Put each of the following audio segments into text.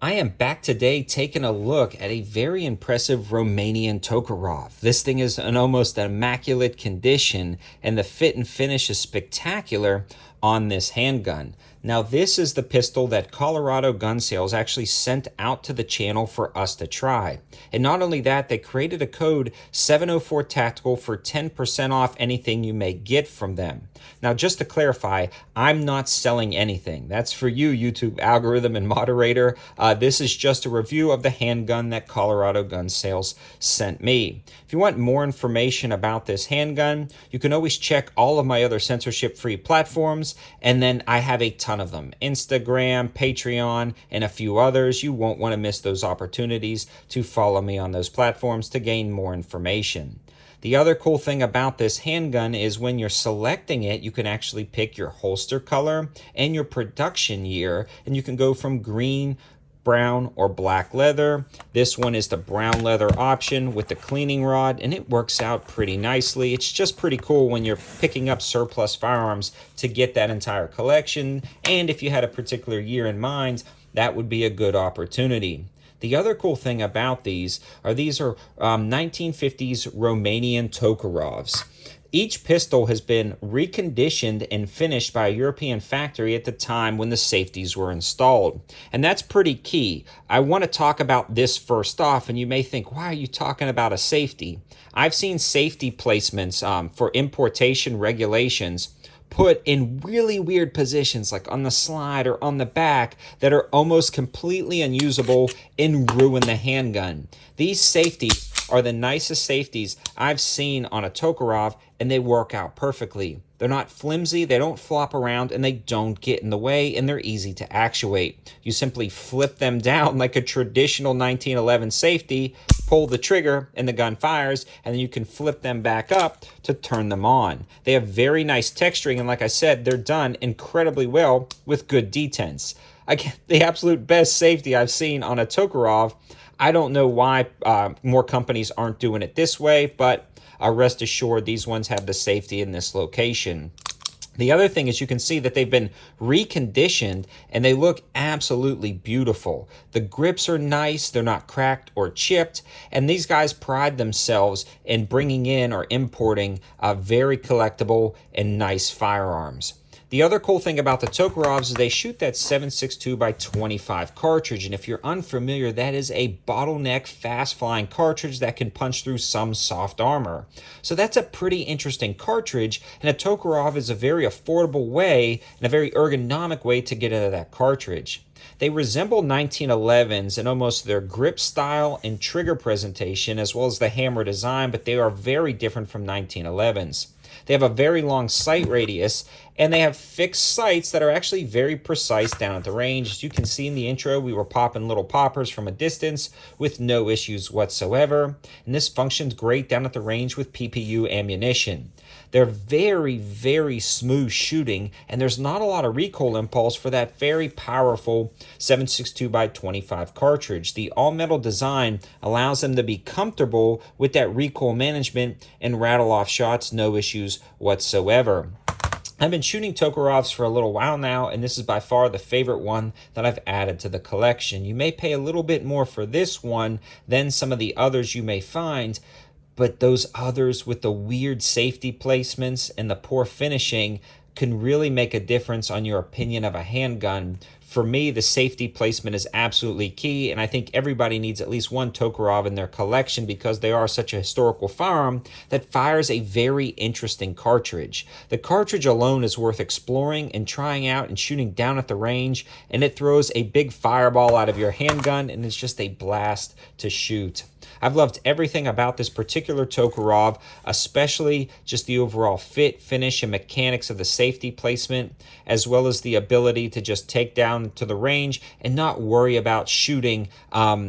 I am back today taking a look at a very impressive Romanian Tokarev. This thing is in almost immaculate condition, and the fit and finish is spectacular on this handgun. Now, this is the pistol that Colorado Gun Sales actually sent out to the channel for us to try. And not only that, they created a code 704 Tactical for 10% off anything you may get from them. Now, just to clarify, I'm not selling anything. That's for you, YouTube algorithm and moderator. This is just a review of the handgun that Colorado Gun Sales sent me. If you want more information about this handgun, you can always check all of my other censorship-free platforms, and then I have a ton of them. Instagram, Patreon, and a few others. You won't want to miss those opportunities to follow me on those platforms to gain more information. The other cool thing about this handgun is when you're selecting it, you can actually pick your holster color and your production year, and you can go from green, brown, or black leather. This one is the brown leather option with the cleaning rod, and it works out pretty nicely. It's just pretty cool when you're picking up surplus firearms to get that entire collection, and if you had a particular year in mind, that would be a good opportunity. The other cool thing about these are 1950s Romanian Tokarevs. Each pistol has been reconditioned and finished by a European factory at the time when the safeties were installed. And that's pretty key. I want to talk about this first off, and you may think, why are you talking about a safety? I've seen safety placements for importation regulations put in really weird positions, like on the slide or on the back, that are almost completely unusable and ruin the handgun. These safeties are the nicest safeties I've seen on a Tokarev, and they work out perfectly. They're not flimsy, they don't flop around, and they don't get in the way, and they're easy to actuate. You simply flip them down like a traditional 1911 safety, pull the trigger, and the gun fires, and then you can flip them back up to turn them on. They have very nice texturing, and like I said, they're done incredibly well with good detents. Again, the absolute best safety I've seen on a Tokarev. I don't know why more companies aren't doing it this way, but rest assured these ones have the safety in this location. The other thing is you can see that they've been reconditioned and they look absolutely beautiful. The grips are nice, they're not cracked or chipped, and these guys pride themselves in bringing in or importing very collectible and nice firearms. The other cool thing about the Tokarevs is they shoot that 7.62 by 25 cartridge, and if you're unfamiliar, that is a bottleneck fast-flying cartridge that can punch through some soft armor. So that's a pretty interesting cartridge, and a Tokarev is a very affordable way and a very ergonomic way to get into that cartridge. They resemble 1911s in almost their grip style and trigger presentation, as well as the hammer design, but they are very different from 1911s. They have a very long sight radius, and they have fixed sights that are actually very precise down at the range. As you can see in the intro, we were popping little poppers from a distance with no issues whatsoever. And this functions great down at the range with PPU ammunition. They're very, very smooth shooting, and there's not a lot of recoil impulse for that very powerful 7.62 by 25 cartridge. The all-metal design allows them to be comfortable with that recoil management and rattle off shots, no issues whatsoever. I've been shooting Tokarevs for a little while now, and this is by far the favorite one that I've added to the collection. You may pay a little bit more for this one than some of the others you may find, but those others with the weird safety placements and the poor finishing can really make a difference on your opinion of a handgun. For me, the safety placement is absolutely key, and I think everybody needs at least one Tokarev in their collection because they are such a historical firearm that fires a very interesting cartridge. The cartridge alone is worth exploring and trying out and shooting down at the range, and it throws a big fireball out of your handgun, and it's just a blast to shoot. I've loved everything about this particular Tokarev, especially just the overall fit, finish, and mechanics of the safety placement, as well as the ability to just take down to the range and not worry about shooting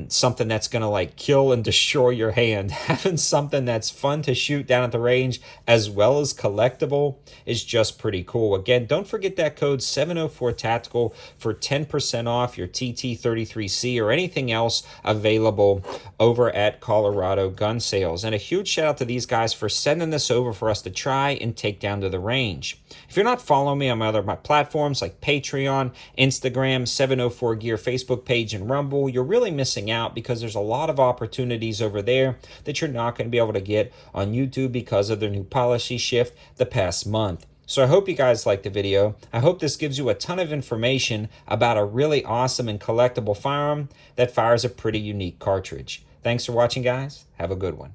something that's going to like kill and destroy your hand. Having something that's fun to shoot down at the range as well as collectible is just pretty cool. Again, don't forget that code 704 Tactical for 10% off your TT-33C or anything else available over at Colorado Gun Sales. And a huge shout out to these guys for sending this over for us to try and take down to the range. If you're not following me on my platforms like Patreon, Instagram, Instagram, 704 Gear Facebook page, and Rumble, you're really missing out because there's a lot of opportunities over there that you're not going to be able to get on YouTube because of their new policy shift the past month. So I hope you guys liked the video. I hope this gives you a ton of information about a really awesome and collectible firearm that fires a pretty unique cartridge. Thanks for watching, guys. Have a good one.